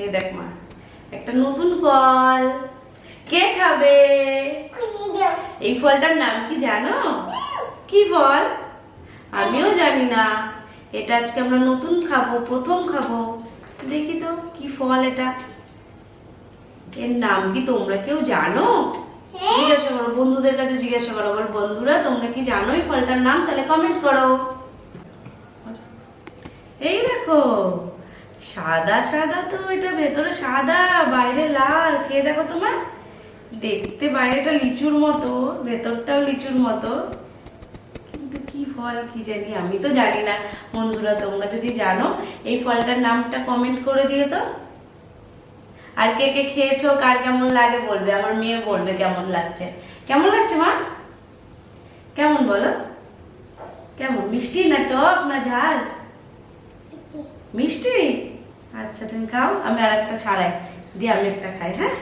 এই দেখ মা, একটা নতুন ফল। কে খাবে? এই ফলটার নাম কি জানো? কি ফল? আমিও জানি না। এটা আজকে আমরা নতুন খাবো, প্রথম খাবো। দেখি তো কি ফল এটা। এর নাম কি তোমরা কেউ জানো? জিজ্ঞাসা করো, বন্ধুদের কাছে জিজ্ঞাসা করো, বল বন্ধুরা তোমরা কি জানো এই ফলটার নাম? তাহলে কমেন্ট করো। এই দেখো, সাদা সাদা, তো এটা ভেতরে সাদা বাইরে লাল। খেয়ে দেখো তোমার, দেখতে বাইরেটা লিচুর মতো, ভেতরটাও লিচুর মতো, কিন্তু কি ফল কি জানি, আমি তো জানি না। বন্ধুরা তোমরা যদি জানো এই ফলটার নামটা কমেন্ট করে দিও তো। আর কে কে খেয়েছো, কার কেমন লাগে বলবে, আমার মেয়ে বলবে কেমন লাগছে। কেমন লাগছে মা? কেমন বলো? কেমন, মিষ্টি না টক না ঝাল? মিষ্টি। আচ্ছা তুমি খাও, আমি আর একটা ছাড়াই দিয়ে আমি একটা খাই। হ্যাঁ।